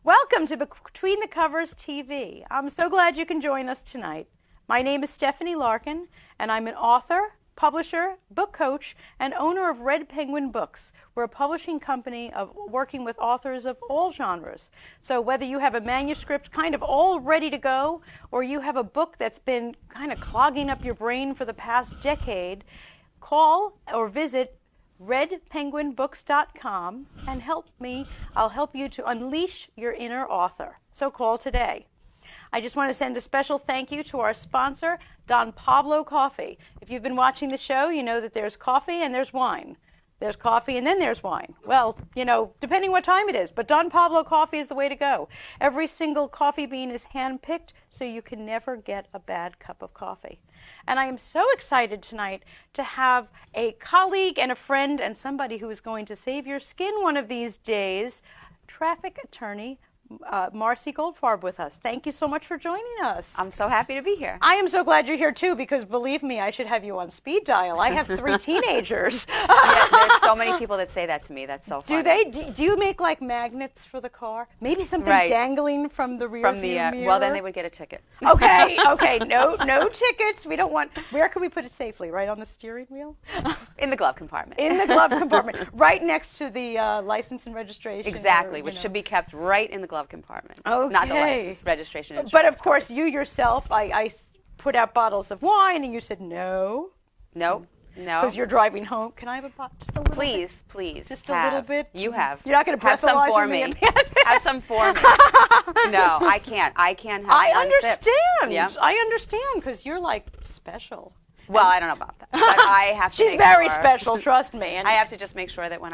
Welcome to Between the Covers TV. I'm so glad you can join us tonight. My name is Stephanie Larkin, and I'm an author, publisher, book coach, and owner of Red Penguin Books. We're a publishing company working with authors of all genres. So whether you have a manuscript kind of all ready to go, or you have a book that's been kind of clogging up your brain for the past decade, call or visit redpenguinbooks.com and help me. I'll help you to unleash your inner author. So call today. I just want to send a special thank you to our sponsor, Don Pablo Coffee. If you've been watching the show, you know that there's coffee and there's wine. There's coffee and then there's wine. Well, depending what time it is, but Don Pablo Coffee is the way to go. Every single coffee bean is hand-picked, so you can never get a bad cup of coffee. And I am so excited tonight to have a colleague and a friend and somebody who is going to save your skin one of these days, traffic attorney Marcy Goldfarb with us. Thank you so much for joining us. I'm so happy to be here. I am so glad you're here too, because believe me, I should have you on speed dial. I have 3 teenagers. Yeah, there's so many people that say that to me. That's so funny. Do they? Do you make like magnets for the car? Maybe something dangling from the rear view mirror? Well, then they would get a ticket. Okay. No tickets. We don't want. Where can we put it safely? Right on the steering wheel? In the glove compartment. In the glove compartment, right next to the license and registration. Exactly, which should be kept right in the glove compartment. Okay. Not the license, registration. But of course, you yourself, I put out bottles of wine, and you said no. No. Because you're driving home. Can I have a bottle? Just a little bit? Please. Just a little bit? You have. You're not going to breathalyze me. me? Have some for me. No, I can't. I can't have I one understand. Sip. Yeah. I understand, because you're like special. Well, I don't know about that. But I have to. She's very special, trust me. And I have to just make sure that when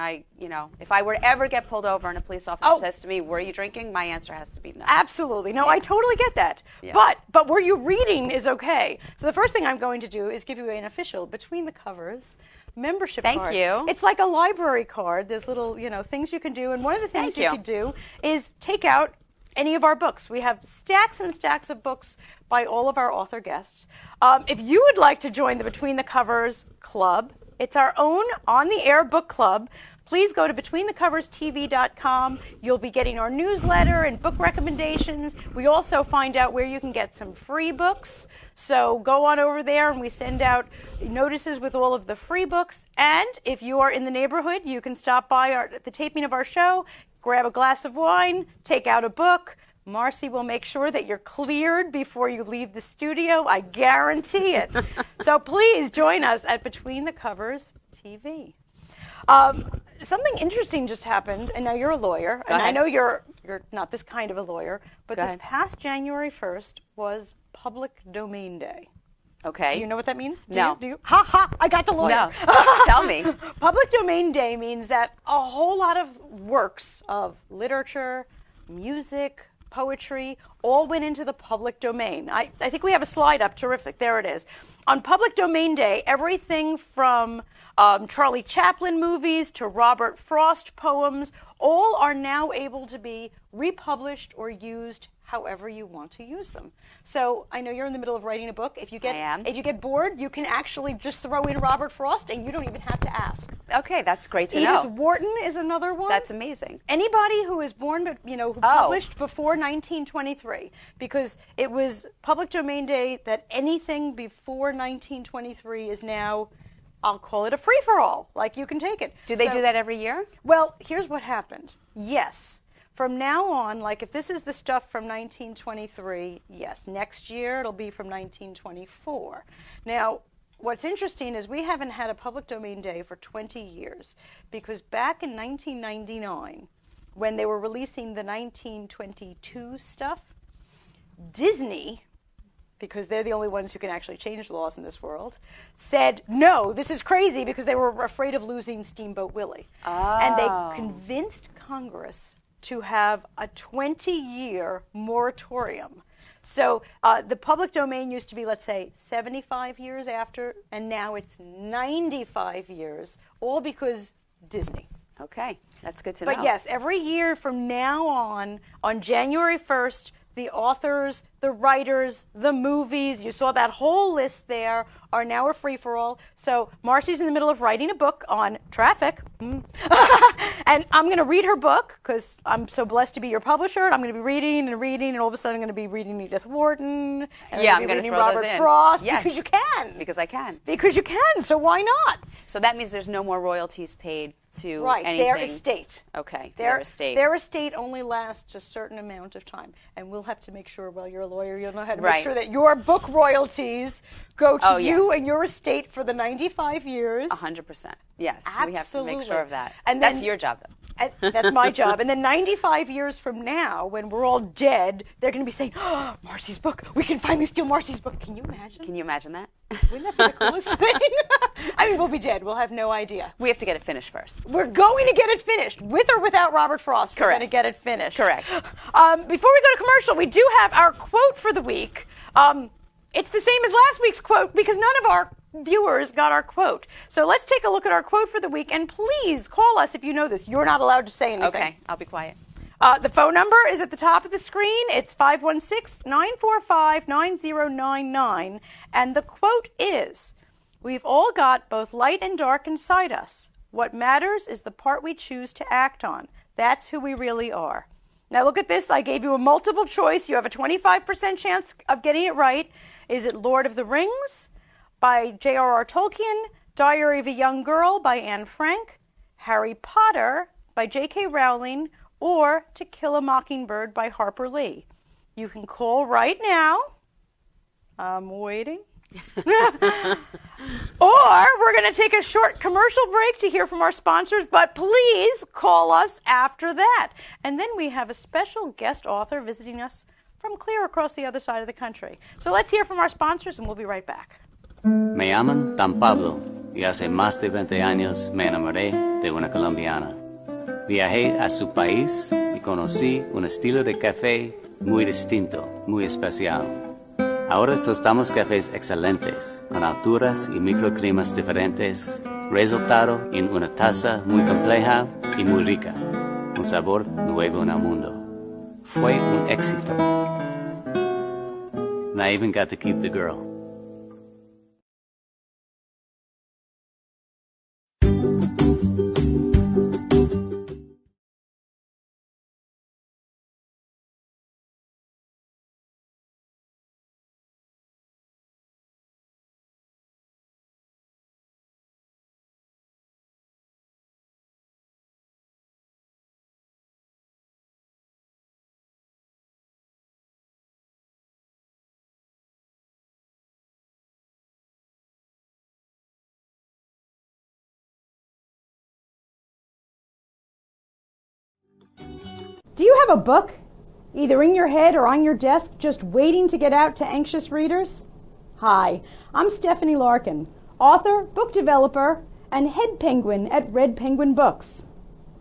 if I were to ever get pulled over and a police officer says to me, "Were you drinking?" my answer has to be no. Absolutely. No, I totally get that. Yeah. But were you reading is okay. So the first thing I'm going to do is give you an official Between the Covers membership card. Thank you. It's like a library card. There's little, things you can do. And one of the things you could do is take out any of our books. We have stacks and stacks of books by all of our author guests. If you would like to join the Between the Covers Club, it's our own on-the-air book club. Please go to BetweenTheCoversTV.com. You'll be getting our newsletter and book recommendations. We also find out where you can get some free books. So go on over there, and we send out notices with all of the free books. And if you are in the neighborhood, you can stop by at the taping of our show, grab a glass of wine, take out a book. Marcy will make sure that you're cleared before you leave the studio. I guarantee it. So please join us at Between the Covers TV. Something interesting just happened, and now you're a lawyer, and I know you're not this kind of a lawyer, but this past January 1st was Public Domain Day. Okay. Do you know what that means? No. Do you? Ha ha! I got the lawyer. No. Tell me. Public Domain Day means that a whole lot of works of literature, music, poetry, all went into the public domain. I think we have a slide up. Terrific. There it is. On Public Domain Day, everything from Charlie Chaplin movies to Robert Frost poems, all are now able to be republished or used however you want to use them. So I know you're in the middle of writing a book. If you get bored, you can actually just throw in Robert Frost, and you don't even have to ask. Okay, that's great to know. Edith Wharton is another one. That's amazing. Anybody who is born, who published before 1923, because it was Public Domain Day that anything before 1923 is now, I'll call it a free-for-all. Like, you can take it. Do they do that every year? Well, here's what happened. Yes. From now on, like if this is the stuff from 1923, yes. Next year, it'll be from 1924. Now, what's interesting is we haven't had a Public Domain Day for 20 years, because back in 1999, when they were releasing the 1922 stuff, Disney, because they're the only ones who can actually change laws in this world, said, no, this is crazy, because they were afraid of losing Steamboat Willie. Oh. And they convinced Congress to have a 20-year moratorium. So the public domain used to be, let's say, 75 years after, and now it's 95 years, all because Disney. Okay, that's good to know. But yes, every year from now on January 1st, the authors the writers, the movies, you saw that whole list there, are now a free-for-all. So Marcy's in the middle of writing a book on traffic. And I'm going to read her book because I'm so blessed to be your publisher. And I'm going to be reading, and all of a sudden I'm going to be reading Edith Wharton. And I'm going to throw Robert those in. Frost. Yes. Because you can. Because I can. Because you can, so why not? So that means there's no more royalties paid to anything. Their estate. Okay, their estate. Their estate only lasts a certain amount of time. And we'll have to make sure, well, you're a lawyer, you'll know how to make sure that your book royalties go to you and your estate for the 95 years. 100%. Yes, absolutely. We have to make sure of that. And that's your job, though. That's my job. And then 95 years from now, when we're all dead, they're going to be saying, oh, Marcy's book. We can finally steal Marcy's book. Can you imagine? Can you imagine that? Wouldn't that be the coolest thing? I mean, we'll be dead. We'll have no idea. We have to get it finished first. We're going to get it finished. With or without Robert Frost, we're going to get it finished. Correct. Before we go to commercial, we do have our quote for the week. It's the same as last week's quote because none of our viewers got our quote. So let's take a look at our quote for the week, and please call us if you know this. You're not allowed to say anything. Okay, I'll be quiet. The phone number is at the top of the screen. It's 516-945-9099. And the quote is, we've all got both light and dark inside us. What matters is the part we choose to act on. That's who we really are. Now look at this. I gave you a multiple choice. You have a 25% chance of getting it right. Is it Lord of the Rings by J.R.R. Tolkien, Diary of a Young Girl by Anne Frank, Harry Potter by J.K. Rowling, or To Kill a Mockingbird by Harper Lee? You can call right now. I'm waiting. Or we're going to take a short commercial break to hear from our sponsors, but please call us after that. And then we have a special guest author visiting us from clear across the other side of the country. So let's hear from our sponsors, and we'll be right back. Me llaman Dan Pablo, y hace más de 20 años me enamoré de una colombiana. Viajé a su país y conocí un estilo de café muy distinto, muy especial. Ahora tostamos cafés excelentes, con alturas y microclimas diferentes, resultado en una taza muy compleja y muy rica, un sabor nuevo en el mundo. Fue un éxito. And I even got to keep the girl. Do you have a book, either in your head or on your desk, just waiting to get out to anxious readers? Hi, I'm Stephanie Larkin, author, book developer, and head penguin at Red Penguin Books.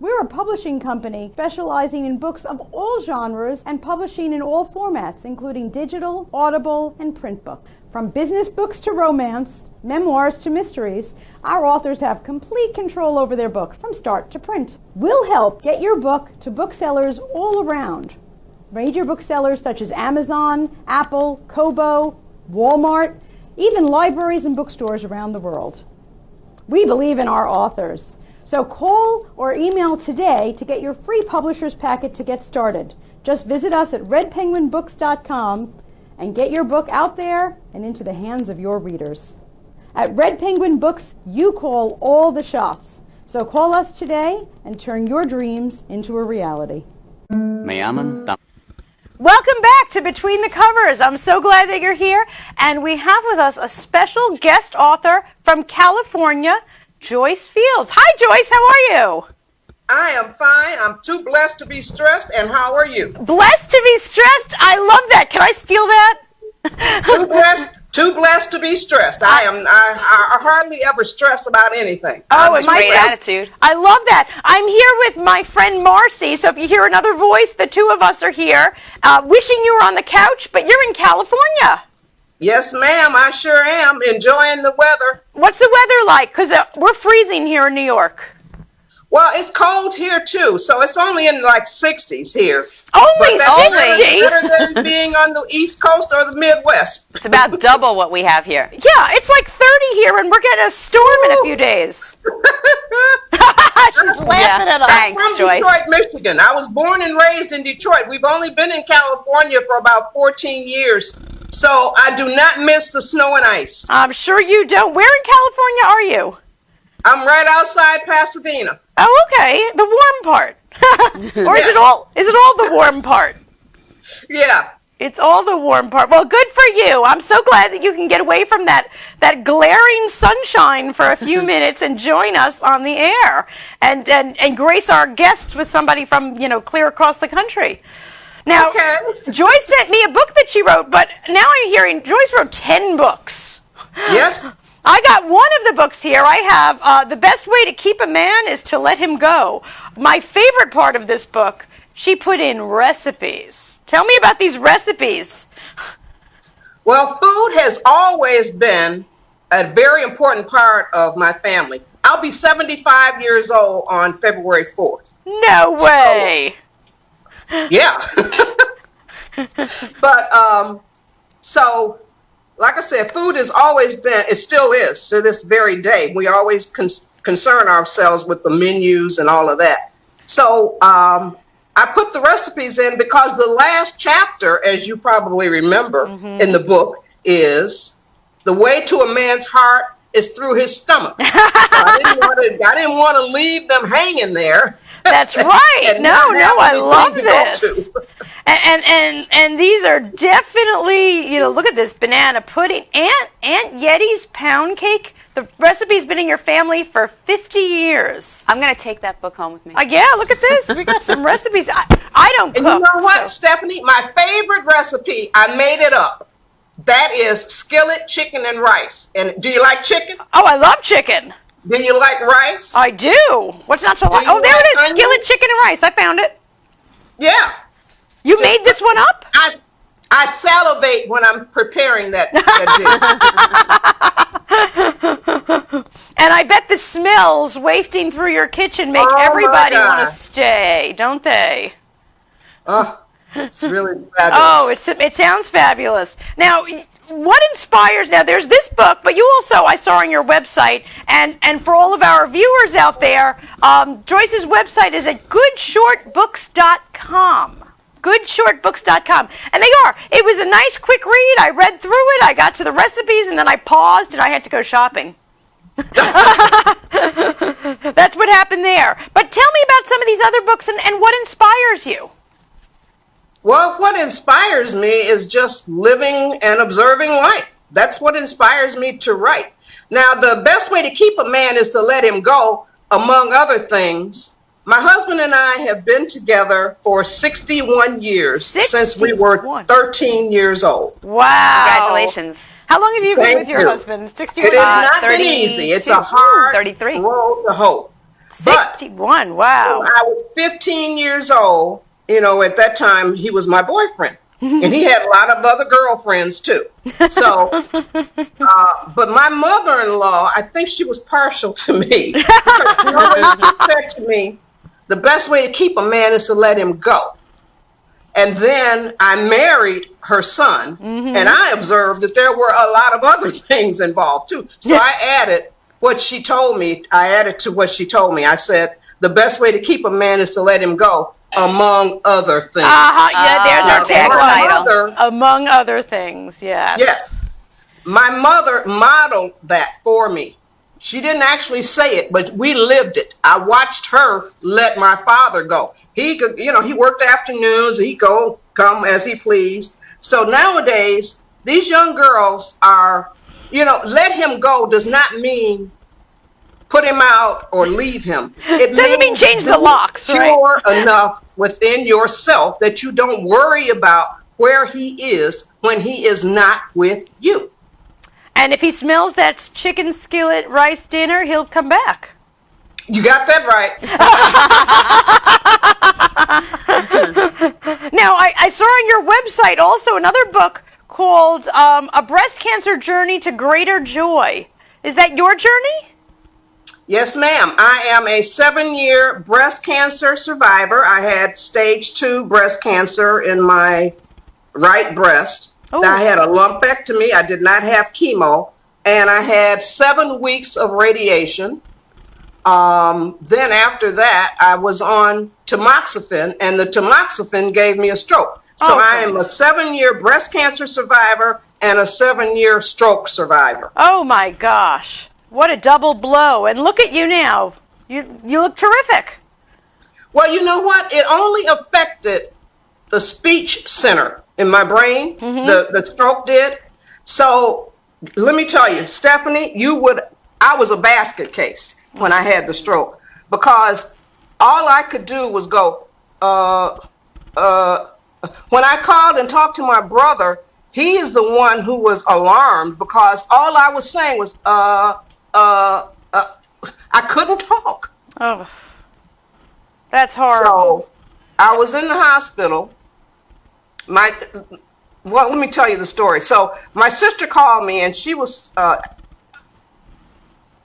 We're a publishing company specializing in books of all genres and publishing in all formats, including digital, audible, and print books. From business books to romance, memoirs to mysteries, our authors have complete control over their books from start to print. We'll help get your book to booksellers all around. Major booksellers such as Amazon, Apple, Kobo, Walmart, even libraries and bookstores around the world. We believe in our authors. So call or email today to get your free publisher's packet to get started. Just visit us at redpenguinbooks.com and get your book out there and into the hands of your readers. At Red Penguin Books, you call all the shots. So call us today and turn your dreams into a reality. Me llaman Dan. Welcome back to Between the Covers. I'm so glad that you're here. And we have with us a special guest author from California, Joyce Fields. Hi, Joyce. How are you? I am fine. I'm too blessed to be stressed. And how are you? Blessed to be stressed? I love that. Can I steal that? Too blessed to be stressed. I hardly ever stress about anything. Oh, and great attitude. I love that. I'm here with my friend Marcy. So if you hear another voice, the two of us are here, wishing you were on the couch, but you're in California. Yes, ma'am. I sure am enjoying the weather. What's the weather like? Because we're freezing here in New York. Well, it's cold here too, so it's only in like 60s here. Only 60? Better than being on the East Coast or the Midwest. It's about double what we have here. Yeah, it's like 30 here, and we're getting a storm in a few days. She's laughing at us. Thanks, I'm from Joyce. Detroit, Michigan. I was born and raised in Detroit. We've only been in California for about 14 years, so I do not miss the snow and ice. I'm sure you don't. Where in California are you? I'm right outside Pasadena. Oh, okay. The warm part. Or is it all the warm part? Yeah. It's all the warm part. Well, good for you. I'm so glad that you can get away from that glaring sunshine for a few minutes and join us on the air and grace our guests with somebody from, clear across the country. Now, Joyce sent me a book that she wrote, but now I'm hearing Joyce wrote 10 books. Yes. I got one of the books here. I have The Best Way to Keep a Man is to Let Him Go. My favorite part of this book, she put in recipes. Tell me about these recipes. Well, food has always been a very important part of my family. I'll be 75 years old on February 4th. No way. Yeah. But, so, like I said, food has always been, it still is to this very day. We always concern ourselves with the menus and all of that. So I put the recipes in because the last chapter, as you probably remember in the book, is the way to a man's heart is through his stomach. So I didn't want to leave them hanging there. That's right. No, I love this. And these are definitely, look at this banana pudding. Aunt Yeti's pound cake. The recipe's been in your family for 50 years. I'm going to take that book home with me. Yeah, look at this. We got some recipes. I don't cook. And you know what, Stephanie? My favorite recipe, I made it up. That is skillet chicken and rice. And do you like chicken? Oh, I love chicken. Do you like rice? I do. What's not to like? Oh, there it is. Onions? Skillet chicken and rice. I found it. Yeah. You made this one up? I salivate when I'm preparing that dish. And I bet the smells wafting through your kitchen make everybody want to stay, don't they? Oh, it's really fabulous. Oh, it sounds fabulous. Now, what inspires, now there's this book, but you also, I saw on your website, and for all of our viewers out there, Joyce's website is at goodshortbooks.com. goodshortbooks.com. And they are. It was a nice quick read. I read through it. I got to the recipes, and then I paused, and I had to go shopping. That's what happened there. But tell me about some of these other books and what inspires you. Well, what inspires me is just living and observing life. That's what inspires me to write. Now, the best way to keep a man is to let him go, among other things. My husband and I have been together for 61 years, since we were 13 years old. Wow. Congratulations. How long have you been with your husband? 61? It has not been easy. It's a hard 33. road to hoe. 61, wow. When I was 15 years old, at that time, he was my boyfriend. And he had a lot of other girlfriends, too. So, but my mother-in-law, I think she was partial to me. Because she always said to me, the best way to keep a man is to let him go. And then I married her son, and I observed that there were a lot of other things involved, too. So I added what she told me. I added to what she told me. I said, the best way to keep a man is to let him go, among other things. Yeah, there's our tagline. Among other things, yes. Yes. My mother modeled that for me. She didn't actually say it, but we lived it. I watched her let my father go. He could, he worked afternoons. He'd come as he pleased. So nowadays, these young girls are, let him go does not mean put him out or leave him. It doesn't mean change the locks, right? Pure enough within yourself that you don't worry about where he is when he is not with you. And if he smells that chicken skillet rice dinner, he'll come back. You got that right. Now, I saw on your website also another book called A Breast Cancer Journey to Greater Joy. Is that your journey? Yes, ma'am. I am a 7-year breast cancer survivor. I had stage 2 breast cancer in my right breast. Oh. I had a lumpectomy. I did not have chemo. And I had 7 weeks of radiation. Then after that, I was on tamoxifen, and the tamoxifen gave me a stroke. So I am a 7-year breast cancer survivor and a 7-year stroke survivor. Oh, my gosh. What a double blow. And look at you now. You look terrific. Well, you know what? It only affected the speech center in my brain. Mm-hmm. The stroke did. So let me tell you, Stephanie, I was a basket case when I had the stroke, because all I could do was go, when I called and talked to my brother, he is the one who was alarmed, because all I was saying was, I couldn't talk. Oh, that's horrible. So I was in the hospital. Let me tell you the story. So my sister called me, and she was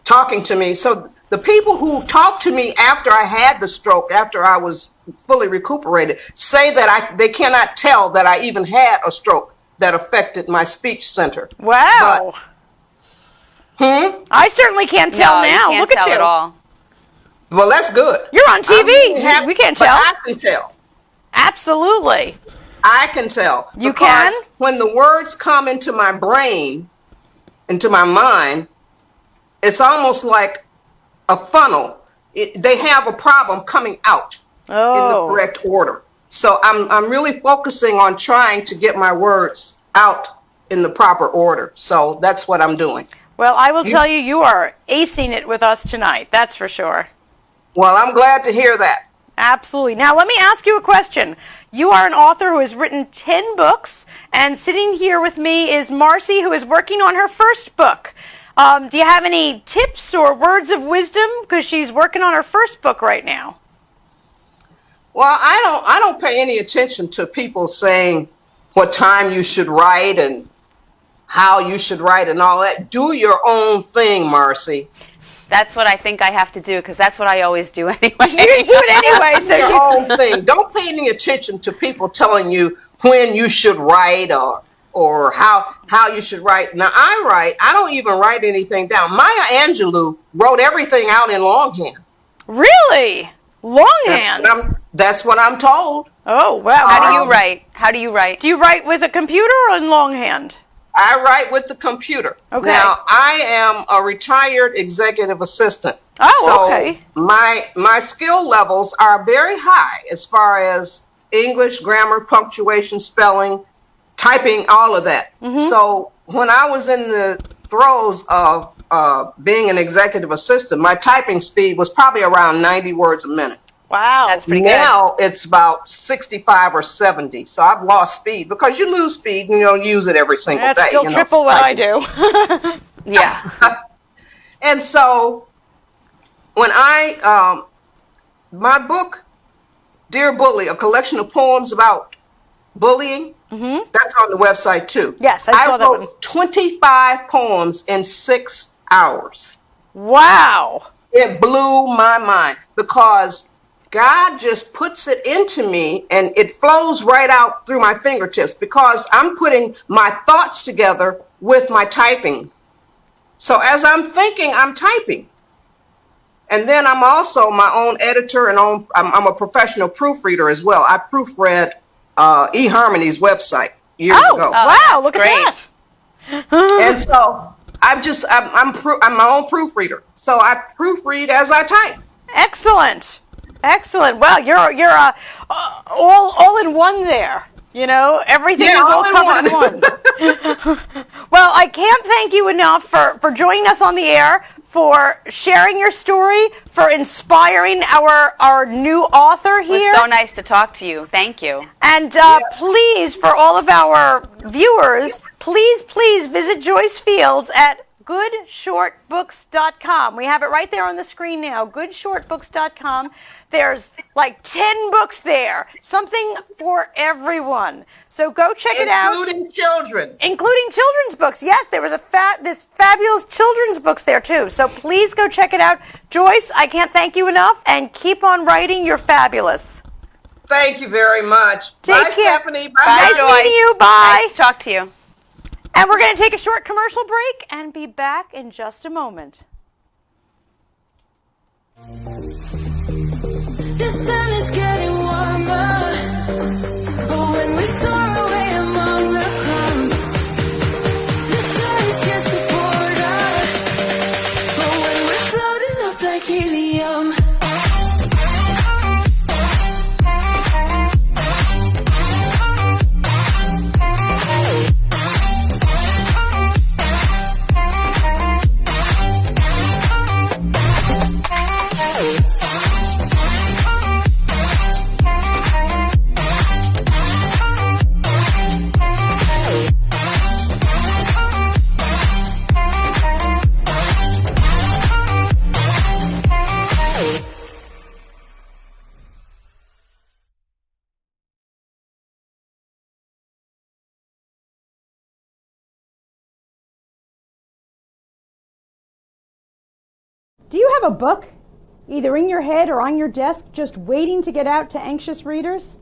talking to me. So the people who talked to me after I had the stroke, after I was fully recuperated, say that they cannot tell that I even had a stroke that affected my speech center. Wow. I certainly can't tell now. You can't Look at tell you. at all. Well, that's good. You're on TV. We can't tell. I can tell. Absolutely. I can tell. You can? When the words come into my brain, into my mind, it's almost like a funnel. They have a problem coming out in the correct order. So I'm really focusing on trying to get my words out in the proper order. So that's what I'm doing. Well, I will tell you, you are acing it with us tonight. That's for sure. Well, I'm glad to hear that. Absolutely. Now, let me ask you a question. You are an author who has written 10 books, and sitting here with me is Marcy, who is working on her first book. Do you have any tips or words of wisdom? Because she's working on her first book right now. Well, I don't pay any attention to people saying what time you should write and how you should write and all that. Do your own thing, Marcy. That's what I think I have to do, because that's what I always do anyway. You do it anyway. So your own thing. Don't pay any attention to people telling you when you should write or how you should write. Now, I don't even write anything down. Maya Angelou wrote everything out in longhand. Really? Longhand? That's what I'm told. Oh, wow. How do you write? Do you write with a computer or in longhand? I write with the computer. Okay. Now, I am a retired executive assistant. Oh, okay. My skill levels are very high as far as English, grammar, punctuation, spelling, typing, all of that. Mm-hmm. So when I was in the throes of being an executive assistant, my typing speed was probably around 90 words a minute. Wow. That's pretty good. Now it's about 65 or 70. So I've lost speed, because you lose speed and you don't use it every single day. That's still triple what I do. Yeah. And so when my book, Dear Bully, a collection of poems about bullying, that's on the website too. Yes, I saw that one. I wrote 25 poems in 6 hours. Wow. It blew my mind, because God just puts it into me and it flows right out through my fingertips, because I'm putting my thoughts together with my typing. So as I'm thinking, I'm typing. And then I'm also my own editor, and I'm a professional proofreader as well. I proofread eHarmony's website years ago. Wow, look great. at that. And so I'm my own proofreader. So I proofread as I type. Excellent. Well, you're all in one there. You know, everything is all covered in one. Well, I can't thank you enough for joining us on the air, for sharing your story, for inspiring our new author here. It was so nice to talk to you. Thank you. And please, for all of our viewers, please visit Joyce Fields at goodshortbooks.com. We have it right there on the screen now, goodshortbooks.com. There's like 10 books there, something for everyone. So go check it out. Including children. Including children's books. Yes, there was this fabulous children's books there too. So please go check it out. Joyce, I can't thank you enough, and keep on writing. You're fabulous. Thank you very much. Take Bye, care. Stephanie. Bye, Nice meeting you. Bye. Nice to talk to you. And we're going to take a short commercial break and be back in just a moment. The sun is getting warmer, but when we soar away among the clouds, the sky is just a border, but when we're floating up like helium. Do you have a book, either in your head or on your desk, just waiting to get out to anxious readers?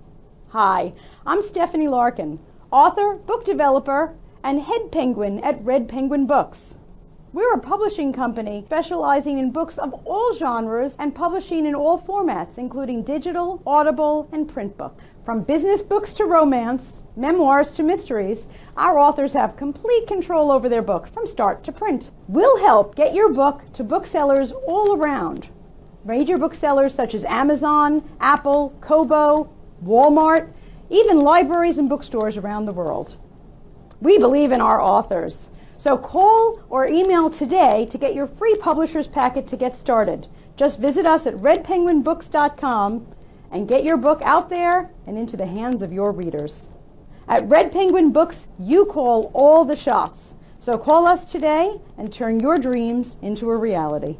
Hi, I'm Stephanie Larkin, author, book developer, and head penguin at Red Penguin Books. We're a publishing company specializing in books of all genres and publishing in all formats, including digital, audible, and print books. From business books to romance, memoirs to mysteries, our authors have complete control over their books from start to print. We'll help get your book to booksellers all around. Major booksellers such as Amazon, Apple, Kobo, Walmart, even libraries and bookstores around the world. We believe in our authors. So call or email today to get your free publisher's packet to get started. Just visit us at redpenguinbooks.com and get your book out there and into the hands of your readers. At Red Penguin Books, you call all the shots. So call us today and turn your dreams into a reality.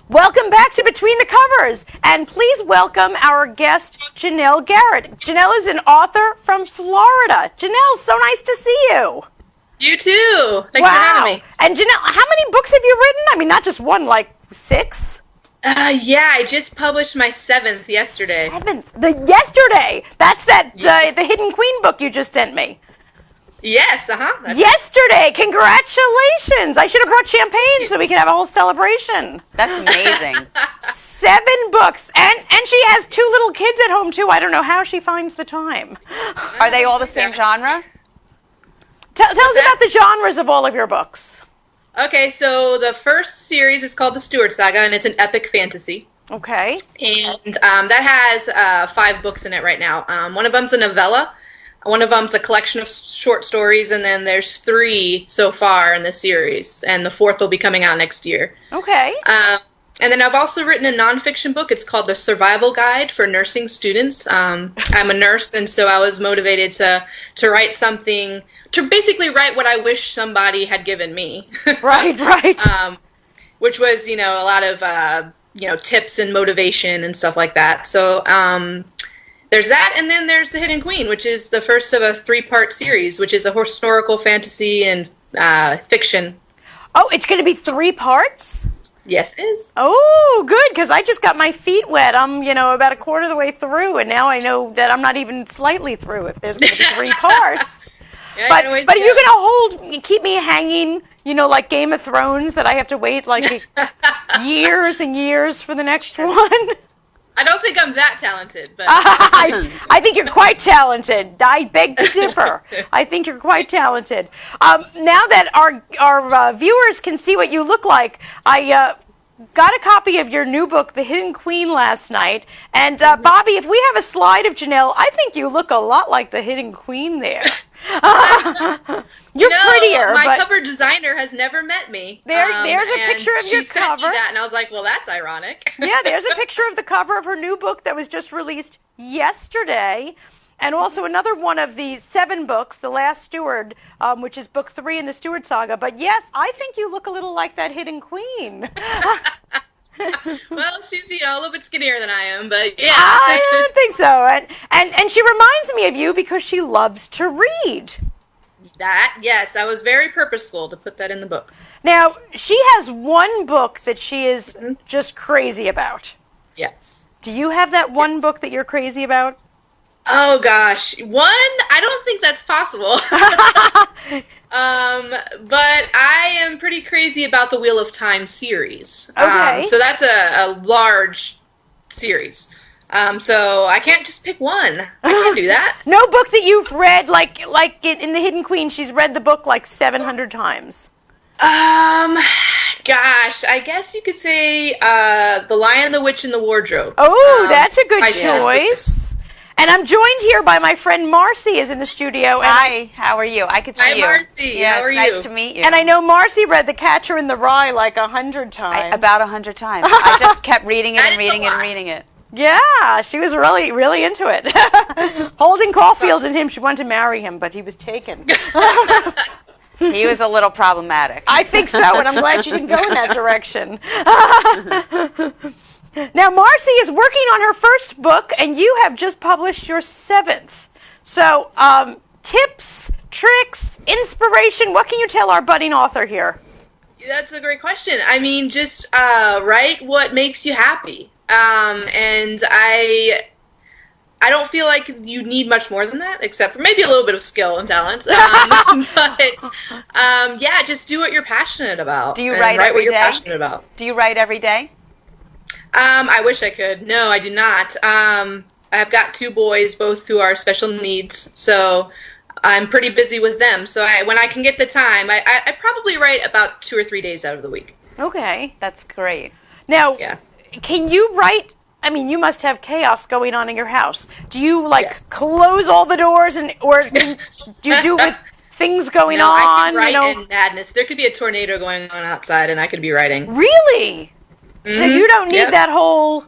Welcome back to Between the Covers, and please welcome our guest, Janelle Garrett. Janelle is an author from Florida. Janelle, so nice to see you. You too. Thanks for having me. And Janelle, how many books have you written? I mean, not just one, like 6? Yeah, I just published my 7th yesterday. Yesterday? That's the Hidden Queen book you just sent me. Yes, Yesterday! Congratulations! I should have brought champagne so we could have a whole celebration. That's amazing. 7 books, and she has 2 little kids at home too. I don't know how she finds the time. Are they all the same genre? Tell us about the genres of all of your books. Okay, so the first series is called The Stuart Saga, and it's an epic fantasy. Okay. And that has 5 books in it right now. One of them's a novella. One of them's a collection of short stories, and then there's 3 so far in the series, and the 4th will be coming out next year. Okay. And then I've also written a nonfiction book. It's called The Survival Guide for Nursing Students. I'm a nurse, and so I was motivated to write something, to basically write what I wish somebody had given me. Right. Which was, a lot of, tips and motivation and stuff like that. So, there's that, and then there's The Hidden Queen, which is the first of a 3-part series, which is a historical fantasy and fiction. Oh, it's going to be 3 parts? Yes, it is. Oh, good, because I just got my feet wet. I'm, about a quarter of the way through, and now I know that I'm not even slightly through if there's going to be 3 parts. Yeah, but are you going to keep me hanging, like Game of Thrones, that I have to wait like years and years for the next one? I don't think I'm that talented, but I think you're quite talented. I beg to differ. I think you're quite talented. Now that our viewers can see what you look like, I got a copy of your new book, The Hidden Queen, last night. And Bobby, if we have a slide of Janelle, I think you look a lot like the Hidden Queen there. You're prettier. My but cover designer has never met me. there's a picture of your she sent cover. me that, and I was like, well, that's ironic. Yeah, there's a picture of the cover of her new book that was just released yesterday. And also another one of the 7 books, The Last Steward, which is book 3 in the Steward saga. But yes, I think you look a little like that Hidden Queen. Well, she's, a little bit skinnier than I am, but yeah. I don't think so. And she reminds me of you because she loves to read. Yes, I was very purposeful to put that in the book. Now, she has one book that she is just crazy about. Yes. Do you have that one book that you're crazy about? Oh gosh, one? I don't think that's possible. But I am pretty crazy about the Wheel of Time series. Okay. So that's a large series. So I can't just pick one. I can't do that. No book that you've read, like in The Hidden Queen, she's read the book like 700 times. Gosh, I guess you could say The Lion, the Witch, and the Wardrobe. Oh, that's a good by choice. And I'm joined here by my friend Marcy is in the studio. And Hi, how are you? I could see Hi, you. Marcy. Yeah, How are it's you? nice to meet you. And I know Marcy read The Catcher in the Rye like 100 times. About 100 times. I just kept reading it That and is a reading it and lot. reading it. Yeah, she was really, really into it. Holden Caulfield and him, she wanted to marry him, but he was taken. He was a little problematic. I think so, and I'm glad she didn't go in that direction. Now, Marcy is working on her first book, and you have just published your 7th. So, tips, tricks, inspiration, what can you tell our budding author here? That's a great question. I mean, just write what makes you happy. And I don't feel like you need much more than that, except for maybe a little bit of skill and talent. Yeah, just do what you're passionate about. Do you and write every what you're day? passionate about. Do you write every day? I wish I could. No, I do not. I've got 2 boys, both who are special needs, so I'm pretty busy with them. So when I can get the time, I probably write about 2 or 3 days out of the week. Okay. That's great. Now, Yeah. can you write? I mean, you must have chaos going on in your house. Do you Yes. close all the doors, or do you do it with things going No, I on? can write in madness. There could be a tornado going on outside, and I could be writing. Really? So you don't need Yep. that whole,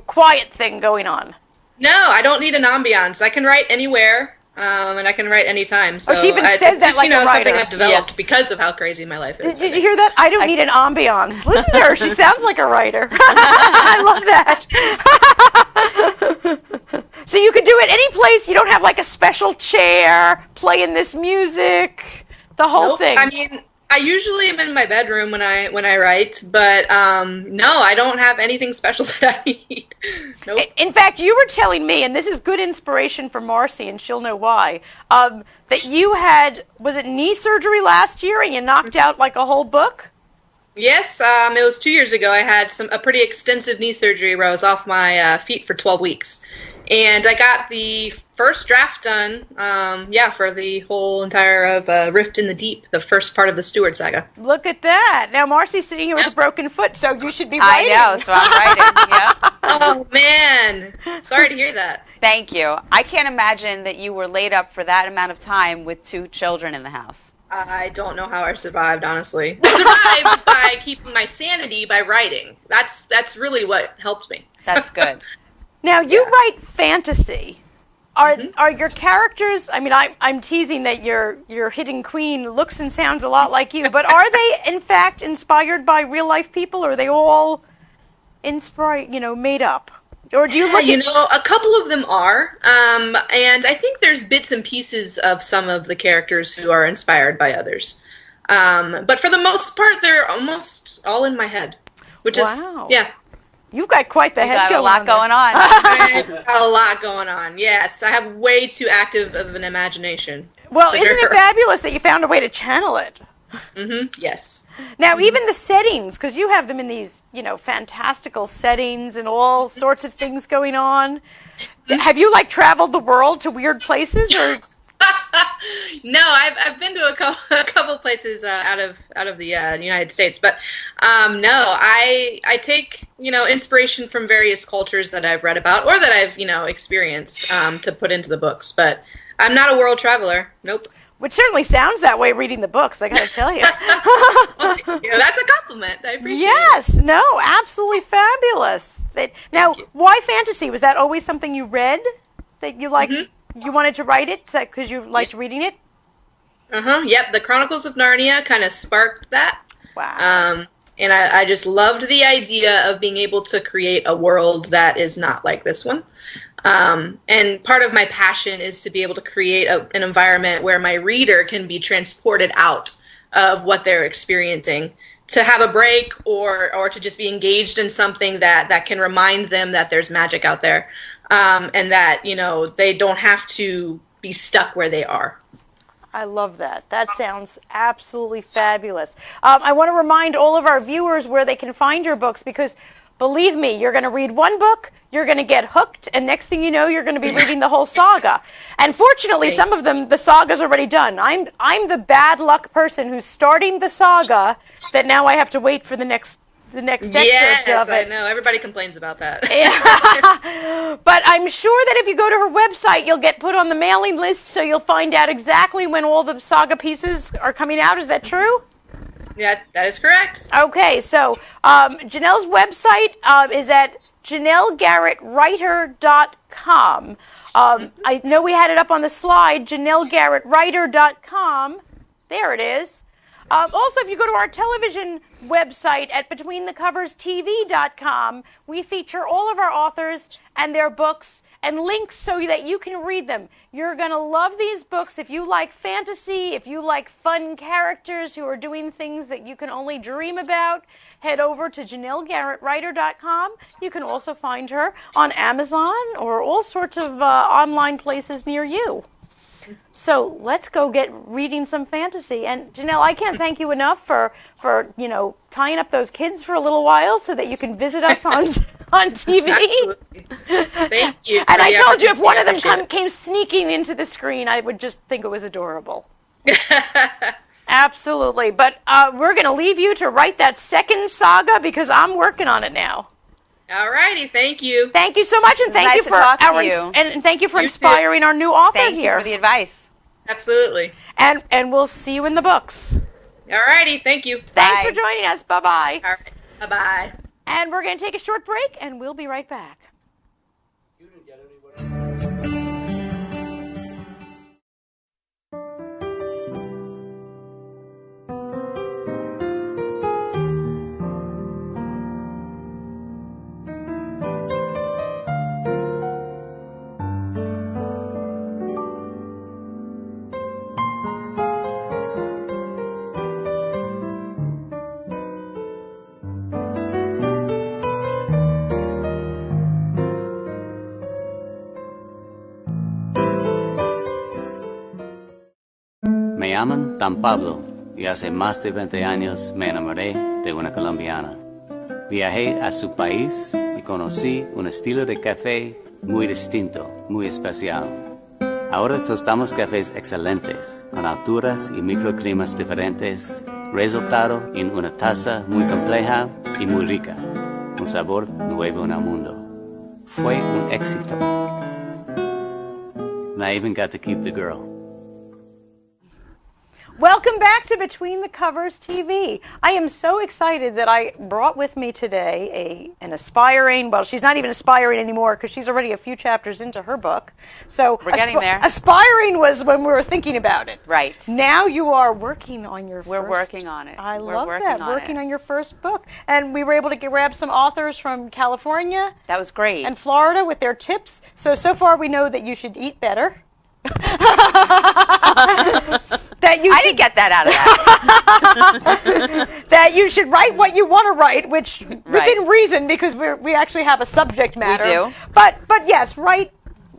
quiet thing going on. No, I don't need an ambiance. I can write anywhere, and I can write anytime. So she even it's says that just, like a something writer. I've developed because of how crazy my life is. Did you hear that? I don't need an ambiance. Listen to her. She sounds like a writer. I love that. So you could do it any place. You don't have like a special chair playing this music. The whole Nope. thing. I mean, I usually am in my bedroom when I write, but no, I don't have anything special that I need. Nope. In fact, you were telling me, and this is good inspiration for Marcy, and she'll know why, that you had, was it knee surgery last year, and you knocked out like a whole book? Yes, it was 2 years ago. I had a pretty extensive knee surgery where I was off my feet for 12 weeks. And I got the first draft done, for the whole entire of Rift in the Deep, the first part of the Steward saga. Look at that. Now, Marcy's sitting here with a broken foot, so you should be writing. I know, so I'm writing. Yeah. Oh, man. Sorry to hear that. Thank you. I can't imagine that you were laid up for that amount of time with 2 children in the house. I don't know how I survived, honestly. I survived by keeping my sanity by writing. That's really what helped me. That's good. Now, you write fantasy. Are your characters, I mean, I'm teasing that your Hidden Queen looks and sounds a lot like you, but are they, in fact, inspired by real-life people, or are they all made up? Or do you look a couple of them are, and I think there's bits and pieces of some of the characters who are inspired by others. But for the most part, they're almost all in my head, which is, yeah. You've got quite the head Got a lot going on. I've got a lot going on, yes. I have way too active of an imagination. Well, For isn't it sure. fabulous that you found a way to channel it? Yes. Now, even the settings, because you have them in these, fantastical settings and all sorts of things going on. Have you traveled the world to weird places, or? No, I've been to a couple places out of the United States, but no, I take inspiration from various cultures that I've read about or that I've experienced to put into the books. But I'm not a world traveler. Nope. Which certainly sounds that way reading the books, I gotta tell you. That's a compliment. I appreciate it. Yes, no, absolutely fabulous. Now, why fantasy? Was that always something you read that you liked? You wanted to write it? Is that because you liked reading it? Yep, the Chronicles of Narnia kind of sparked that. Wow. And I just loved the idea of being able to create a world that is not like this one. And part of my passion is to be able to create an environment where my reader can be transported out of what they're experiencing, to have a break or to just be engaged in something that can remind them that there's magic out there, and that they don't have to be stuck where they are. I love that. That sounds absolutely fabulous. I want to remind all of our viewers where they can find your books, because believe me, you're going to read one book, you're going to get hooked, and next thing you know, you're going to be reading the whole saga. And fortunately, some of them, the saga's already done. I'm the bad luck person who's starting the saga that now I have to wait for the next Yes, of it. I know. Everybody complains about that. But I'm sure that if you go to her website, you'll get put on the mailing list, so you'll find out exactly when all the saga pieces are coming out. Is that true? Yeah, that is correct. Okay, so Janelle's website is at JanelleGarrettWriter.com. I know we had it up on the slide, JanelleGarrettWriter.com. There it is. Also, if you go to our television website at BetweenTheCoversTV.com, we feature all of our authors and their books and links so that you can read them. You're going to love these books if you like fantasy, if you like fun characters who are doing things that you can only dream about. Head over to JanelleGarrettWriter.com. You can also find her on Amazon or all sorts of online places near you. So let's go get reading some fantasy. And Janelle, I can't thank you enough for tying up those kids for a little while so that you can visit us on TV. Absolutely. Thank you. And I told you if one of them came sneaking into the screen, I would just think it was adorable. Absolutely. But we're going to leave you to write that second saga because I'm working on it now. All righty, thank you. Thank you so much, and thank you for and thank you for inspiring our new author here. Thank you for the advice. Absolutely. And we'll see you in the books. All righty, thank you. Thanks for joining us. Bye-bye. All right, bye-bye. And we're going to take a short break, and we'll be right back. You didn't get anybody. Me llaman Dan Pablo y hace más de 20 años me enamoré de una colombiana. Viajé a su país y conocí un estilo de café muy distinto, muy especial. Ahora tostamos cafés excelentes, con alturas y microclimas diferentes, resultado en una taza muy compleja y muy rica, un sabor nuevo en el mundo. Fue un éxito. And I even got to keep the girl. Welcome back to Between the Covers TV. I am so excited that I brought with me today an aspiring, well, she's not even aspiring anymore because she's already a few chapters into her book. So we're getting there. Aspiring was when we were thinking about it. Right. Now you are working on your We're working on it. I We're love working that, working on your first book. And we were able to grab some authors from California. That was great. And Florida with their tips. So far we know that you should eat better. I didn't get that out of that. That you should write what you want to write, which within reason, because we actually have a subject matter. We do. But yes, write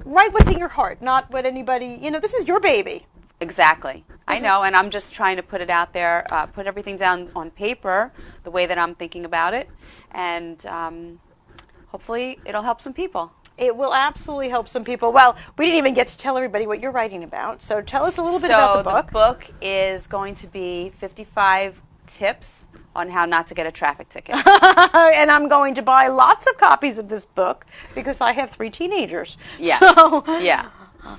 what's in your heart, not what anybody, this is your baby. Exactly. I know, and I'm just trying to put it out there, put everything down on paper the way that I'm thinking about it, and hopefully it'll help some people. It will absolutely help some people. Well, we didn't even get to tell everybody what you're writing about, so tell us a little bit about the book. So the book is going to be 55 tips on how not to get a traffic ticket. And I'm going to buy lots of copies of this book because I have 3 teenagers. Yeah. So Yeah.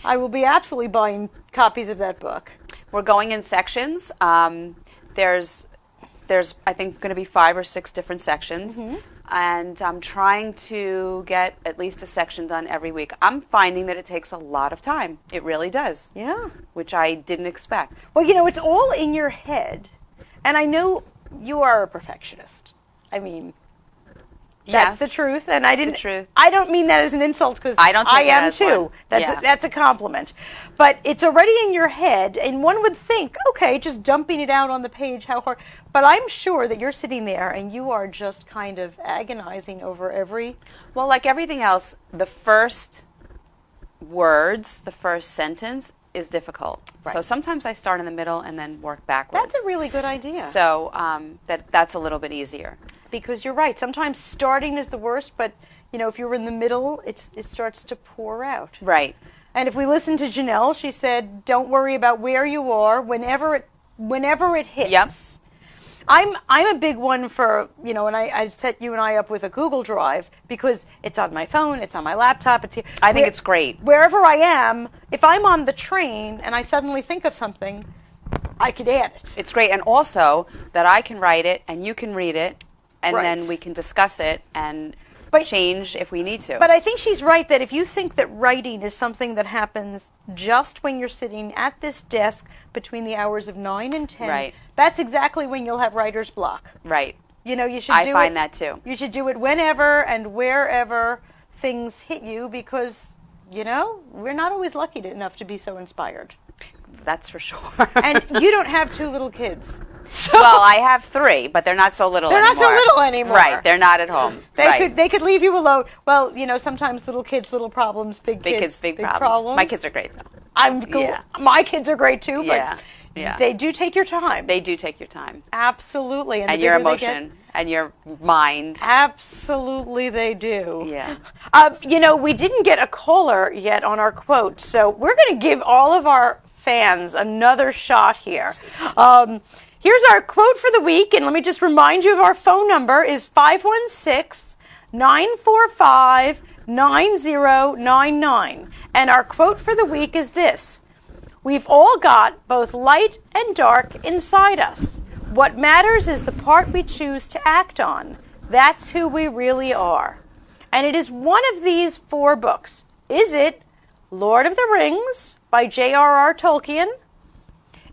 I will be absolutely buying copies of that book. We're going in sections. There's I think going to be 5 or 6 different sections. And I'm trying to get at least a section done every week. I'm finding that it takes a lot of time. It really does. Yeah. Which I didn't expect. Well, you know, it's all in your head. And I know you are a perfectionist. I mean, that's Yes. the truth. And I the didn't. truth. I don't mean that as an insult because I don't take I it am as too. one. That's Yeah. a compliment. But it's already in your head, and one would think, okay, just dumping it out on the page, how hard. But I'm sure that you're sitting there and you are just kind of agonizing over every. Well, like everything else, the first words, the first sentence is difficult. Right. So sometimes I start in the middle and then work backwards. That's a really good idea. So that's a little bit easier. Because you're right. Sometimes starting is the worst, but you know, if you're in the middle, it starts to pour out. Right. And if we listen to Janelle, she said, "Don't worry about where you are. Whenever it hits." Yep. I'm a big one for, you know, and I set you and I up with a Google Drive because it's on my phone, it's on my laptop, it's here. I think it's great. Wherever I am, if I'm on the train and I suddenly think of something, I could add it. It's great. And also that I can write it and you can read it and Right. then we can discuss it and change if we need to. But I think she's right that if you think that writing is something that happens just when you're sitting at this desk between the hours of 9 and 10, Right. that's exactly when you'll have writer's block. Right. You know, you should I do find it, that too. You should do it whenever and wherever things hit you because, you know, we're not always lucky enough to be so inspired. That's for sure. And you don't have 2 little kids. So well, I have 3, but they're not so little They're anymore. not so little anymore. Right. They're not at home. They could leave you alone. Well, you know, sometimes little kids, little problems, big kids, big problems. My kids are great though. Yeah. My kids are great too, but Yeah. they do take your time. They do take your time. Absolutely. And the your bigger they get- emotion and your mind. Absolutely they do. Yeah. You know, we didn't get a caller yet on our quote, so we're going to give all of our fans another shot here. Here's our quote for the week, and let me just remind you of our phone number is 516-945-9099. And our quote for the week is this: "We've all got both light and dark inside us. What matters is the part we choose to act on. That's who we really are." And it is one of these 4 books. Is it Lord of the Rings by J.R.R. Tolkien?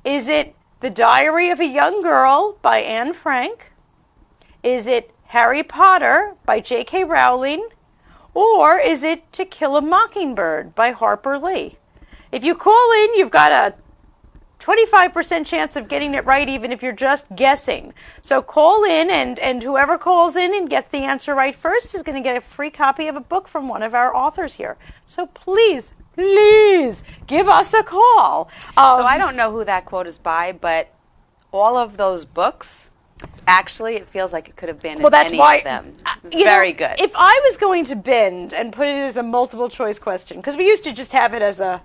Is it The Diary of a Young Girl by Anne Frank? Is it Harry Potter by J.K. Rowling? Or is it To Kill a Mockingbird by Harper Lee? If you call in, you've got a 25% chance of getting it right, even if you're just guessing. So call in, and whoever calls in and gets the answer right first is going to get a free copy of a book from one of our authors here. So please give us a call. So I don't know who that quote is by, but all of those books, actually, it feels like it could have been in any of them. It's very good. If I was going to bend and put it as a multiple choice question, because we used to just have it as a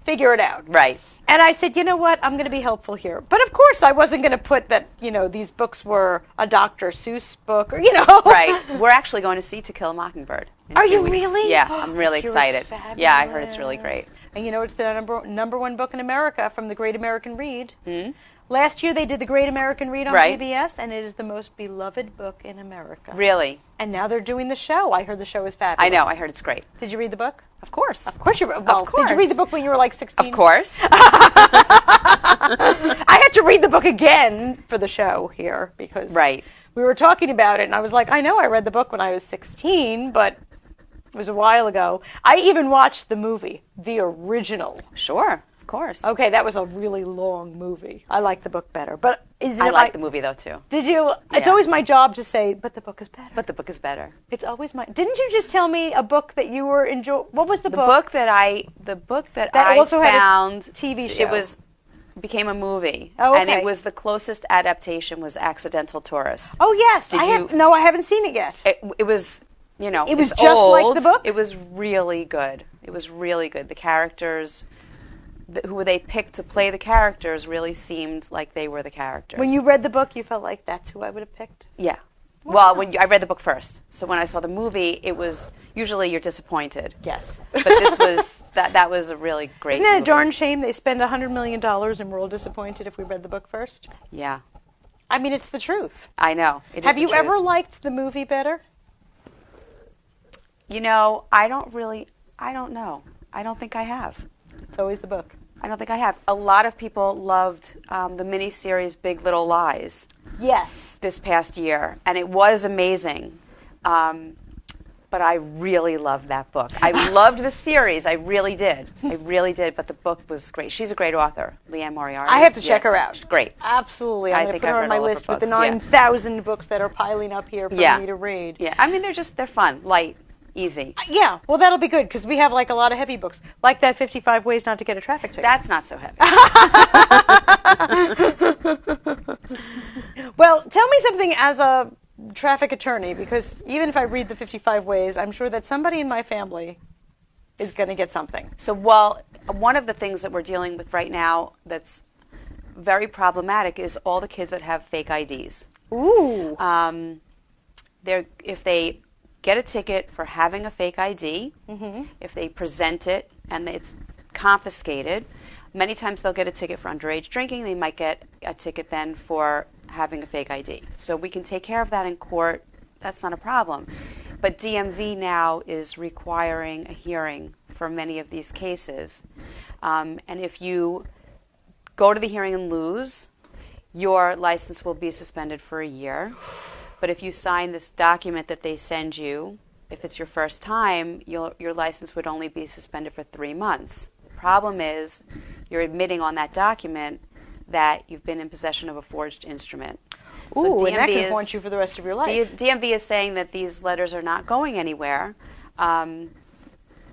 figure it out. Right. And I said, you know what, I'm going to be helpful here. But of course, I wasn't going to put that, you know, these books were a Dr. Seuss book, or, you know. Right. We're actually going to see To Kill a Mockingbird. Are 2 you weeks. really? Yeah, I'm really I hear excited. it's fabulous. Yeah, I heard it's really great. And you know, it's the number 1 book in America from the Great American Read. Last year they did the Great American Read on Right. PBS, and it is the most beloved book in America. Really? And now they're doing the show. I heard the show is fabulous. I know. I heard it's great. Did you read the book? Of course. Of course you read. Well, Of course. did you read the book when you were like 16? Of course. I had to read the book again for the show here because Right. we were talking about it, and I was like, I know I read the book when I was 16, but it was a while ago. I even watched the movie, the original. Sure. course. Okay, that was a really long movie. I like the book better, but isn't I it like the movie though too. Did you? It's Yeah. always my job to say, but the book is better. But the book is better. It's always my. Didn't you just tell me a book that you were enjoy? What was the The book? book that I also had a found TV show. It became a movie. Oh, And okay. it was the closest adaptation was Accidental Tourist. Oh yes, Did I you- haven't seen it yet. It was, you know, It was it's just like old. the book? It was really good. It was really good. The characters who they picked to play the characters really seemed like they were the characters. When you read the book, you felt like that's who I would have picked. Yeah. Well, I read the book first. So when I saw the movie, it was usually you're disappointed. Yes. But this was that was a really great Isn't that a movie. darn shame they spend $100 million and we're all disappointed if we read the book first? Yeah. I mean, it's the truth. I know. It is Have the you truth. ever liked the movie better? You know, I don't know. I don't think I have. It's always the book. I don't think I have. A lot of people loved the miniseries Big Little Lies Yes. this past year, and it was amazing. But I really loved that book. I loved the series. I really did. I really did. But the book was great. She's a great author, Leanne Moriarty. I have to check her out. She's great. Absolutely. I I'm going to think put her I've on read my all of her list with the books, yeah. 9,000 books that are piling up here for Yeah. me to read. Yeah. I mean, they're fun, light, easy. Yeah, well, that'll be good because we have like a lot of heavy books, like that 55 Ways Not to Get a Traffic Ticket. That's not so heavy. Well, tell me something as a traffic attorney, because even if I read the 55 Ways, I'm sure that somebody in my family is going to get something. So, well, one of the things that we're dealing with right now that's very problematic is all the kids that have fake IDs. Ooh. If they get a ticket for having a fake ID, if they present it and it's confiscated, many times they'll get a ticket for underage drinking. They might get a ticket then for having a fake ID. So we can take care of that in court. That's not a problem. But DMV now is requiring a hearing for many of these cases. And if you go to the hearing and lose, your license will be suspended for a year. But if you sign this document that they send you, if it's your first time, your license would only be suspended for 3 months. The problem is you're admitting on that document that you've been in possession of a forged instrument. Ooh, and that can haunt you for the rest of your life. DMV is saying that these letters are not going anywhere.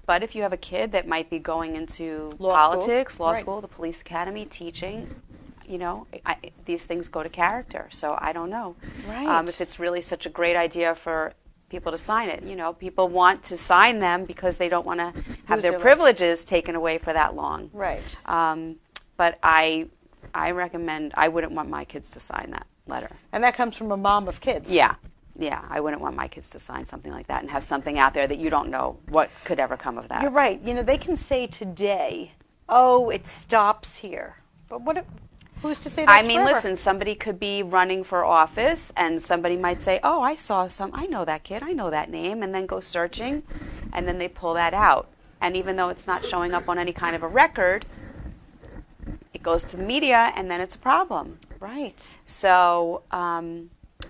But if you have a kid that might be going into politics, law school, the police academy, teaching, you know, these things go to character. So I don't know if it's really such a great idea for people to sign it. You know, people want to sign them because they don't want to have their privileges taken away for that long. Right. But I recommend, I wouldn't want my kids to sign that letter. And that comes from a mom of kids. Yeah. Yeah, I wouldn't want my kids to sign something like that and have something out there that you don't know what could ever come of that. You're right. You know, they can say today, oh, it stops here. But who's to say that's forever? Listen, somebody could be running for office and somebody might say, oh, I know that kid, I know that name, and then go searching, and then they pull that out. And even though it's not showing up on any kind of a record, it goes to the media, and then it's a problem. Right. So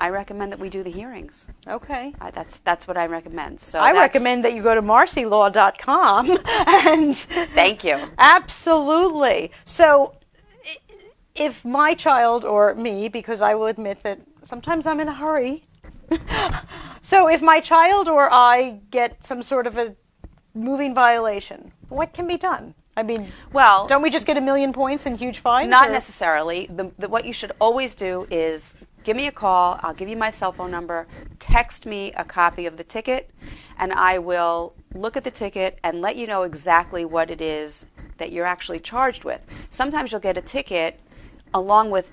I recommend that we do the hearings. Okay. That's what I recommend. So I recommend that you go to marcylaw.com and thank you. Absolutely. So if my child or me, because I will admit that sometimes I'm in a hurry. So if my child or I get some sort of a moving violation, what can be done? I mean, well, don't we just get 1,000,000 points and huge fines? Not necessarily. What you should always do is give me a call. I'll give you my cell phone number. Text me a copy of the ticket, and I will look at the ticket and let you know exactly what it is that you're actually charged with. Sometimes you'll get a ticket along with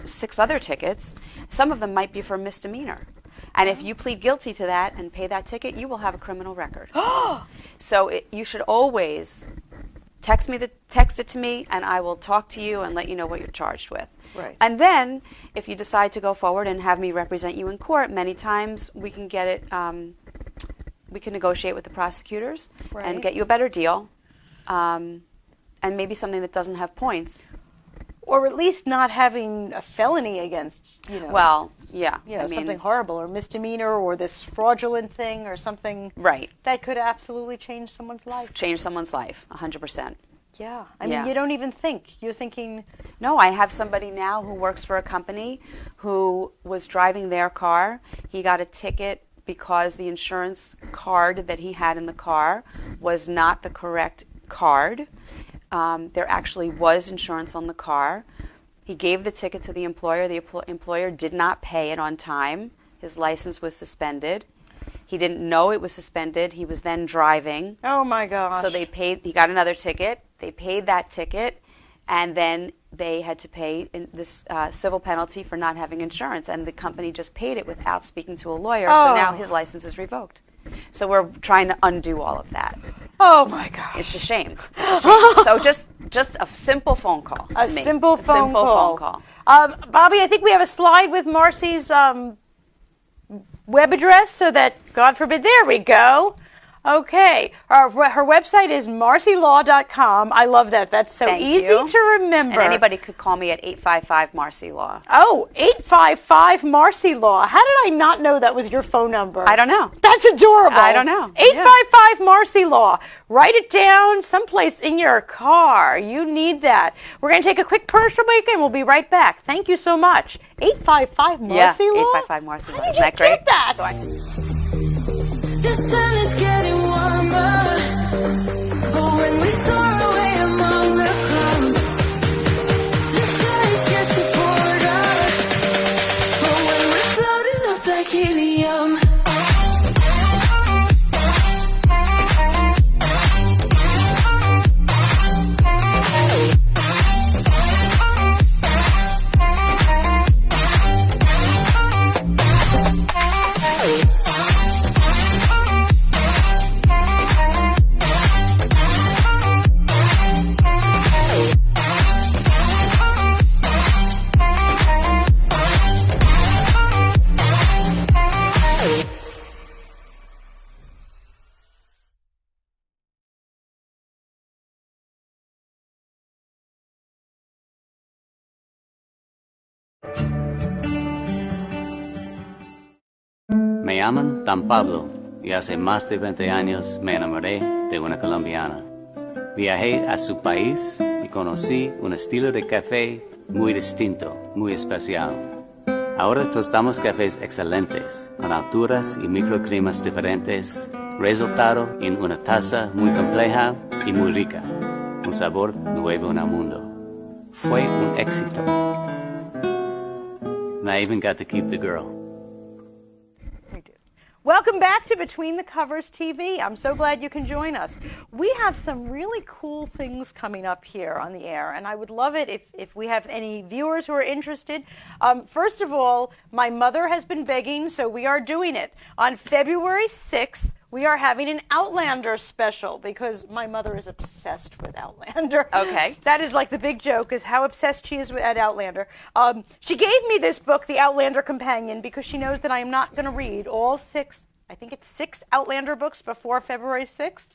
6 other tickets. Some of them might be for a misdemeanor. And if you plead guilty to that and pay that ticket, you will have a criminal record. So you should always text it to me, and I will talk to you and let you know what you're charged with. Right. And then, if you decide to go forward and have me represent you in court, many times we can get it. We can negotiate with the prosecutors and get you a better deal, and maybe something that doesn't have points. Or at least not having a felony against, you know. Well, yeah. You know, something horrible or misdemeanor or this fraudulent thing or something. Right. That could absolutely change someone's life. Change someone's life, 100%. Yeah. I mean, you don't even think. You're thinking. No, I have somebody now who works for a company who was driving their car. He got a ticket because the insurance card that he had in the car was not the correct card. There actually was insurance on the car. He gave the ticket to the employer. The employer did not pay it on time. His license was suspended. He didn't know it was suspended. He was then driving. Oh my gosh. So they paid. He got another ticket. They paid that ticket, and then they had to pay this civil penalty for not having insurance. And the company just paid it without speaking to a lawyer. So now his license is revoked. So we're trying to undo all of that. Oh my gosh. It's a shame. It's a shame. So just a simple phone call. A simple phone call. Bobby, I think we have a slide with Marcy's web address so that, God forbid, there we go. Okay. Her website is marcylaw.com. I love that. That's so easy to remember. And anybody could call me at 855-MARCY-LAW. Oh, 855-MARCY-LAW. How did I not know that was your phone number? I don't know. That's adorable. I don't know. 855-MARCY-LAW. Write it down someplace in your car. You need that. We're going to take a quick commercial break and we'll be right back. Thank you so much. 855-MARCY-LAW? Yeah, 855-MARCY-LAW. How did Isn't that you great? get that? This sun is getting warmer, but when we soar away among the clouds, the sky is just a border. But when we're floating up like helium, Me llaman Dan Pablo y hace más de 20 años me enamoré de una colombiana. Viajé a su país y conocí un estilo de café muy distinto, muy especial. Ahora tostamos cafés excelentes, con alturas y microclimas diferentes, resultado en una taza muy compleja y muy rica. Un sabor nuevo en el mundo. Fue un éxito. And I even got to keep the girl. Welcome back to Between the Covers TV. I'm so glad you can join us. We have some really cool things coming up here on the air, and I would love it if we have any viewers who are interested. First of all, my mother has been begging, so we are doing it. On February 6th, we are having an Outlander special because my mother is obsessed with Outlander. Okay. That is like the big joke, is how obsessed she is at Outlander. She gave me this book, The Outlander Companion, because she knows that I am not going to read all six Outlander books before February 6th.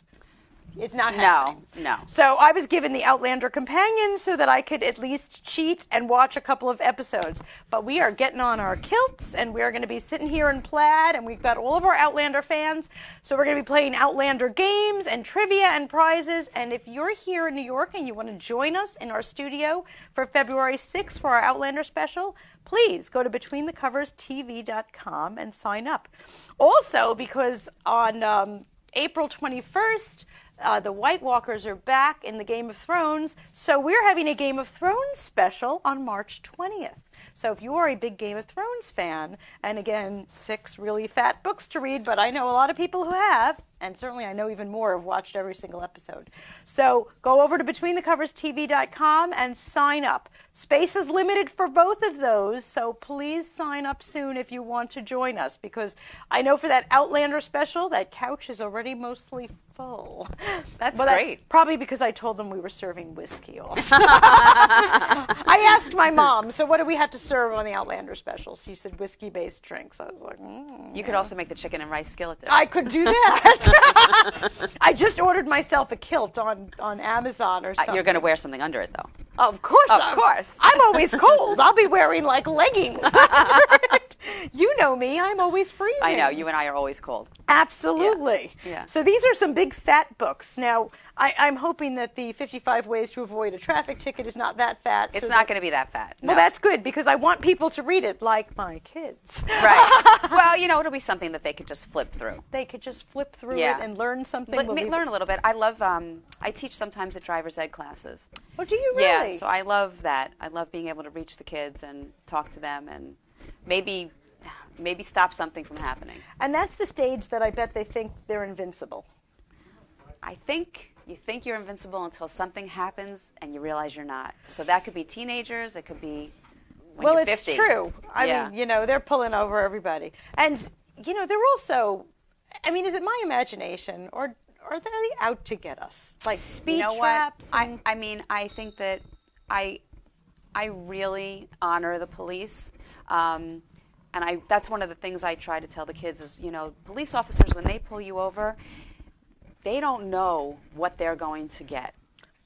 It's not happening. No. So I was given the Outlander Companion so that I could at least cheat and watch a couple of episodes. But we are getting on our kilts, and we are going to be sitting here in plaid, and we've got all of our Outlander fans. So we're going to be playing Outlander games and trivia and prizes. And if you're here in New York and you want to join us in our studio for February 6th for our Outlander special, please go to BetweenTheCoversTV.com and sign up. Also, because on April 21st, the White Walkers are back in the Game of Thrones, so we're having a Game of Thrones special on March 20th. So if you are a big Game of Thrones fan, and again, 6 really fat books to read, but I know a lot of people who have, and certainly I know even more have watched every single episode. So go over to BetweenTheCoversTV.com and sign up. Space is limited for both of those, so please sign up soon if you want to join us, because I know for that Outlander special, that couch is already mostly full. That's well, great. That's probably because I told them we were serving whiskey also. I asked my mom, so what do we have to serve on the Outlander special? She said whiskey-based drinks. I was like, You could also make the chicken and rice skillet. I could do that. I just ordered myself a kilt on Amazon or something. You're going to wear something under it, though. Of course. Of course. I'm always cold. I'll be wearing like leggings. You know me. me, I'm always freezing. I know, you and I are always cold. Absolutely. Yeah. So these are some big fat books. Now, I'm hoping that the 55 Ways to Avoid a Traffic Ticket is not that fat. It's not going to be that fat. Well, no. that's good because I want people to read it like my kids. Right. Well, it'll be something that they could just flip through. They could just flip through Yeah. it and learn something. Learn a little bit. I love, I teach sometimes at driver's ed classes. Oh, do you really? Yeah, so I love that. I love being able to reach the kids and talk to them and maybe stop something from happening. And that's the stage that I bet they think they're invincible. I think you think you're invincible until something happens and you realize you're not. So that could be teenagers. It could be when Well, you're it's 50. true. Yeah. I mean, they're pulling over everybody. And, they're also, is it my imagination or are they out to get us? Like speed traps? What? I think that I really honor the police. And that's one of the things I try to tell the kids is, police officers, when they pull you over, they don't know what they're going to get.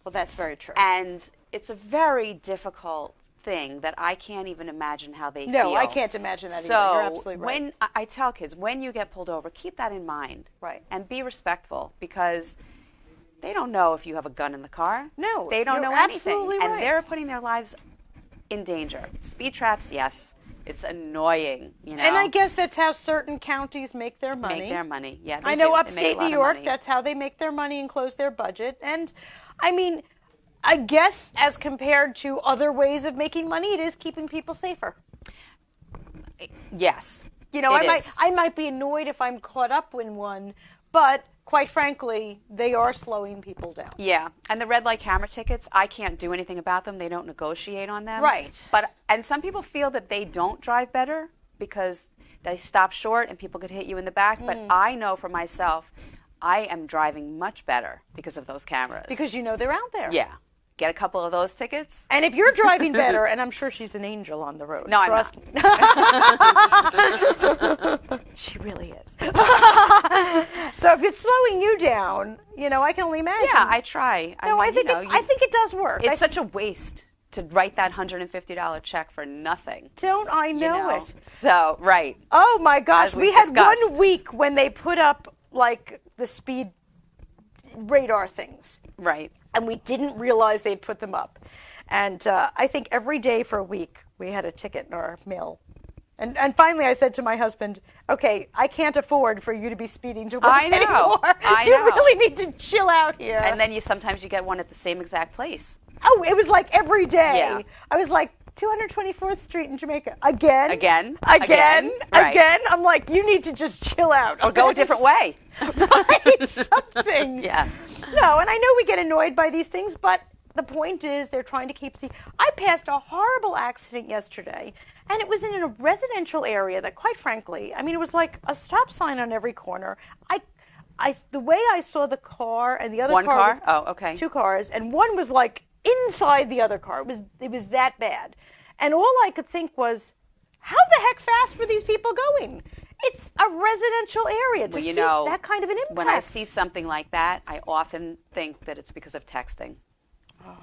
Well, that's very true. And it's a very difficult thing that I can't even imagine how they feel. No, I can't imagine that either. So You're absolutely right. when I tell kids, when you get pulled over, keep that in mind. Right. And be respectful because they don't know if you have a gun in the car. No, They don't you're know anything. absolutely And right. they're putting their lives in danger. Speed traps, yes. It's annoying, And I guess that's how certain counties make their money. Make their money, yeah. I know They make upstate a lot New of York, money. that's how they make their money and close their budget. And, I guess as compared to other ways of making money, it is keeping people safer. Yes. I might be annoyed if I'm caught up in one, but quite frankly, they are slowing people down. Yeah, and the red light camera tickets, I can't do anything about them. They don't negotiate on them. Right. And some people feel that they don't drive better because they stop short and people could hit you in the back. But I know for myself, I am driving much better because of those cameras. Because they're out there. Yeah. Get a couple of those tickets. And if you're driving better, and I'm sure she's an angel on the road. No, I'm trust not. me. She really is. So if it's slowing you down, I can only imagine. Yeah, I try. I think it does work. It's such a waste to write that $150 check for nothing. Don't I know it? So, right. Oh my gosh, As we we've had discussed. 1 week when they put up like the speed radar things. Right. And we didn't realize they'd put them up. And I think every day for a week we had a ticket in our mail. And finally I said to my husband, okay, I can't afford for you to be speeding to work anymore. I You know. really need to chill out here. And then sometimes you get one at the same exact place. Oh, it was like every day. Yeah. I was like, 224th Street in Jamaica. Again? Again? Again? Right. Again? I'm like, you need to just chill out. Or go a different way. Right? Something. Yeah. No, and I know we get annoyed by these things, but the point is they're trying to keep... I passed a horrible accident yesterday, and it was in a residential area that, quite frankly, it was like a stop sign on every corner. The way I saw the car and the other One car car? was Oh, okay. 2 cars, and one was like inside the other car. It was that bad. And all I could think was, how the heck fast were these people going? It's a residential area to see that kind of an impact. When I see something like that, I often think that it's because of texting.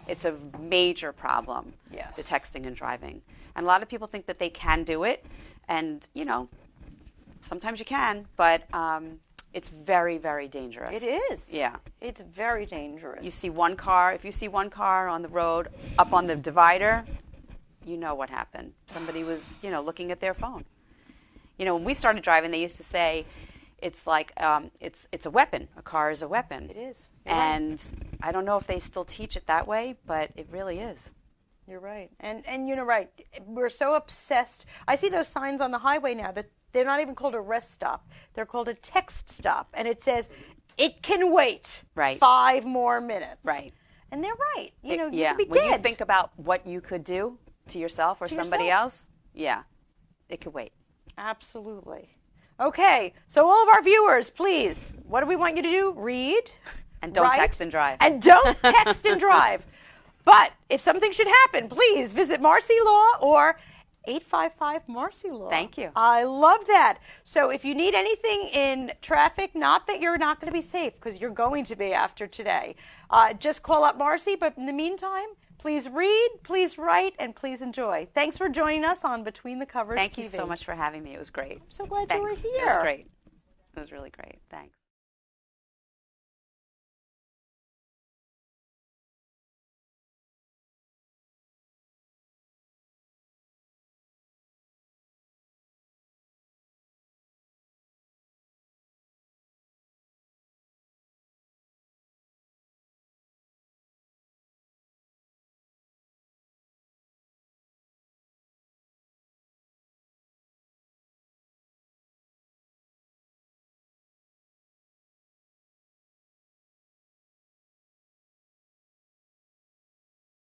It's a major problem, Yes. the texting and driving. And a lot of people think that they can do it, and, sometimes you can, but it's very, very dangerous. It is. Yeah. It's very dangerous. If you see one car on the road up on the divider, you know what happened. Somebody was, looking at their phone. When we started driving, they used to say, it's like, it's a weapon. A car is a weapon. It is. And I don't know if they still teach it that way, but it really is. You're right. And you're right. We're so obsessed. I see those signs on the highway now that they're not even called a rest stop. They're called a text stop. And it says, it can wait Right. 5 more minutes. Right. And they're right. You could be When dead. you think about what you could do to yourself or somebody else, it could wait. Absolutely. Okay, so all of our viewers, please, what do we want you to do? Read. And don't write, text and drive. And don't text and drive. But if something should happen, please visit Marcy Law or 855 Marcy Law. Thank you. I love that. So if you need anything in traffic, not that you're not going to be safe, because you're going to be after today, just call up Marcy. But in the meantime, Please read, please write, and please enjoy. Thanks for joining us on Between the Covers Thank TV. you so much for having me. It was great. I'm so glad Thanks. you were here. It was great. It was really great. Thanks.